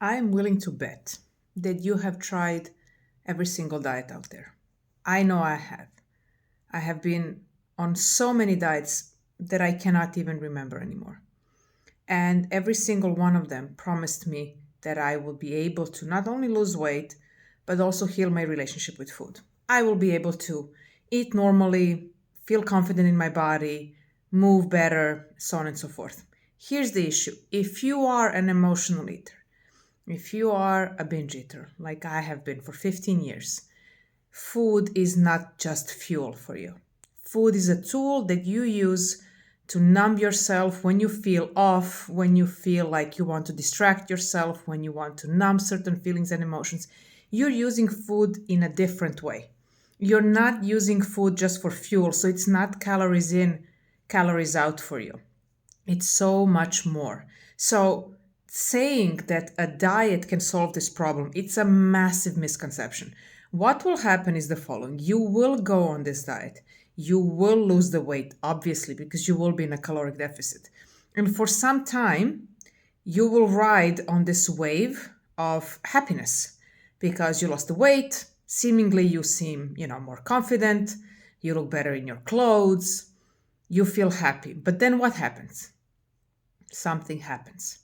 I'm willing to bet that you have tried every single diet out there. I know I have. I have been on so many diets that I cannot even remember anymore. And every single one of them promised me that I will be able to not only lose weight, but also heal my relationship with food. I will be able to eat normally, feel confident in my body, move better, so on and so forth. Here's the issue: if you are an emotional eater, if you are a binge eater, like I have been for 15 years, food is not just fuel for you. Food is a tool that you use to numb yourself when you feel off, when you feel like you want to distract yourself, when you want to numb certain feelings and emotions. You're using food in a different way. You're not using food just for fuel, so it's not calories in, calories out for you. It's so much more. So, saying that a diet can solve this problem, it's a massive misconception. What will happen is the following: you will go on this diet, you will lose the weight, obviously, because you will be in a caloric deficit. And for some time, you will ride on this wave of happiness because you lost the weight. Seemingly, you seem, more confident, you look better in your clothes, you feel happy. But then what happens? Something happens.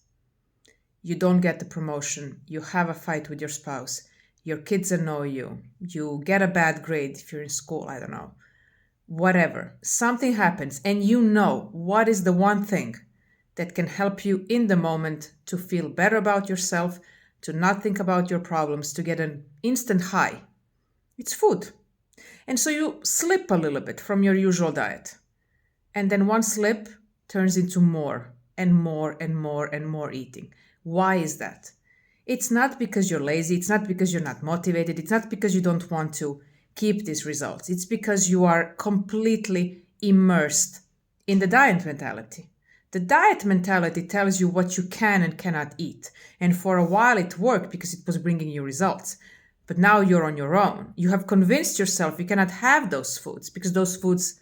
You don't get the promotion, you have a fight with your spouse, your kids annoy you, you get a bad grade if you're in school, I don't know, whatever. Something happens, and you know what is the one thing that can help you in the moment to feel better about yourself, to not think about your problems, to get an instant high. It's food. And so you slip a little bit from your usual diet. And then one slip turns into more and more and more and more eating. Why is that? It's not because you're lazy, it's not because you're not motivated, it's not because you don't want to keep these results. It's because you are completely immersed in the diet mentality. The diet mentality tells you what you can and cannot eat. And for a while it worked because it was bringing you results. But now you're on your own. You have convinced yourself you cannot have those foods because those foods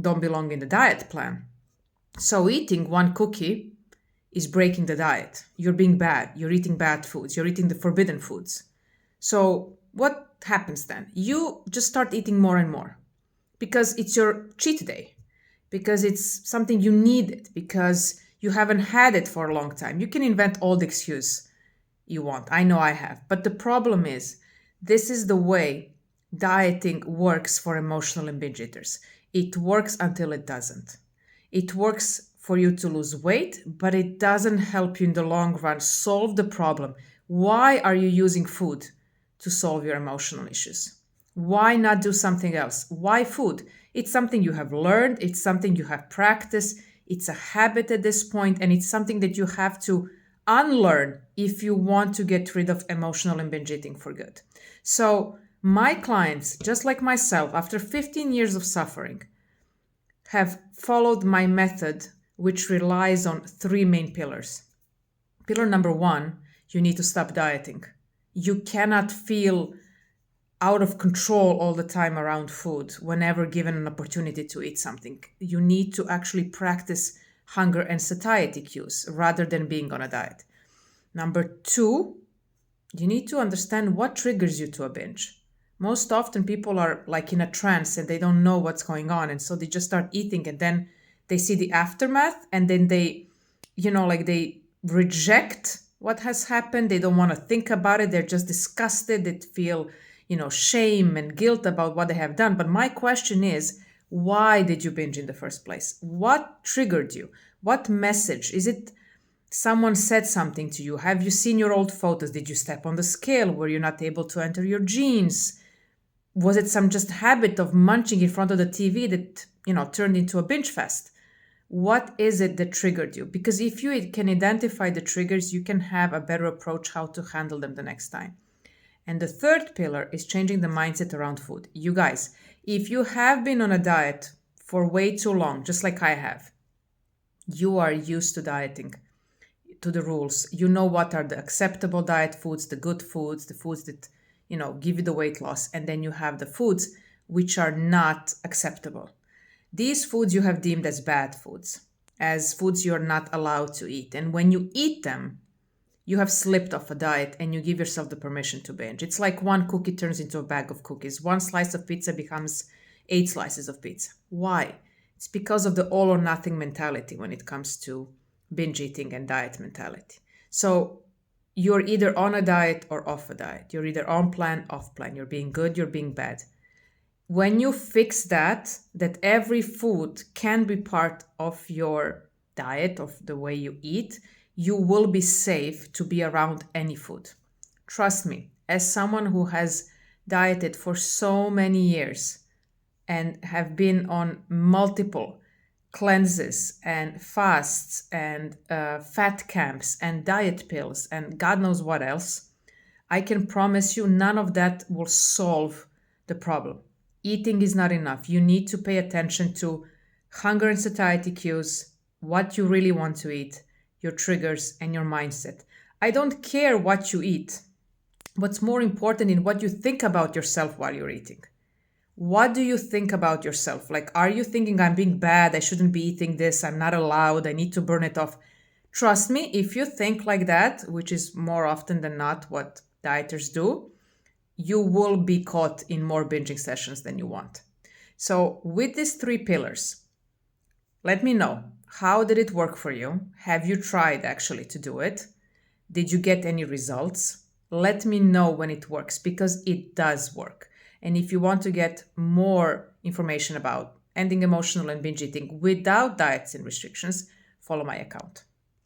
don't belong in the diet plan. So eating one cookie is breaking the diet. You're being bad. You're eating bad foods. You're eating the forbidden foods. So what happens then? You just start eating more and more because it's your cheat day, because it's something you needed, because you haven't had it for a long time. You can invent all the excuse you want. I know I have. But the problem is, this is the way dieting works for emotional and binge eaters. It works until it doesn't. It works for you to lose weight, but it doesn't help you in the long run solve the problem. Why are you using food to solve your emotional issues? Why not do something else? Why food? It's something you have learned, it's something you have practiced, it's a habit at this point, and it's something that you have to unlearn if you want to get rid of emotional and binge eating for good. So, my clients, just like myself, after 15 years of suffering, have followed my method, which relies on three main pillars. Pillar number one: you need to stop dieting. You cannot feel out of control all the time around food whenever given an opportunity to eat something. You need to actually practice hunger and satiety cues rather than being on a diet. Number two, you need to understand what triggers you to a binge. Most often people are like in a trance and they don't know what's going on. And so they just start eating and then they see the aftermath and then they, they reject what has happened. They don't want to think about it. They're just disgusted. They feel, shame and guilt about what they have done. But my question is, why did you binge in the first place? What triggered you? What message? Is it someone said something to you? Have you seen your old photos? Did you step on the scale? Were you not able to enter your jeans? Was it some just habit of munching in front of the TV that, turned into a binge fest? What is it that triggered you? Because if you can identify the triggers, you can have a better approach how to handle them the next time. And the third pillar is changing the mindset around food. You guys, if you have been on a diet for way too long, just like I have, you are used to dieting, to the rules. You know what are the acceptable diet foods, the good foods, the foods that, give you the weight loss. And then you have the foods which are not acceptable. These foods you have deemed as bad foods, as foods you're not allowed to eat. And when you eat them, you have slipped off a diet and you give yourself the permission to binge. It's like one cookie turns into a bag of cookies. One slice of pizza becomes 8 slices of pizza. Why? It's because of the all or nothing mentality when it comes to binge eating and diet mentality. So you're either on a diet or off a diet. You're either on plan, off plan. You're being good, you're being bad. When you fix that every food can be part of your diet, of the way you eat, you will be safe to be around any food. Trust me, as someone who has dieted for so many years and have been on multiple cleanses and fasts and fat camps and diet pills and God knows what else, I can promise you none of that will solve the problem. Eating is not enough. You need to pay attention to hunger and satiety cues, what you really want to eat, your triggers, and your mindset. I don't care what you eat. What's more important is what you think about yourself while you're eating. What do you think about yourself? Like, are you thinking, I'm being bad, I shouldn't be eating this, I'm not allowed, I need to burn it off? Trust me, if you think like that, which is more often than not what dieters do, you will be caught in more binging sessions than you want. So, with these 3 pillars, let me know, how did it work for you? Have you tried actually to do it? Did you get any results? Let me know when it works, because it does work. And if you want to get more information about ending emotional and binge eating without diets and restrictions, follow my account.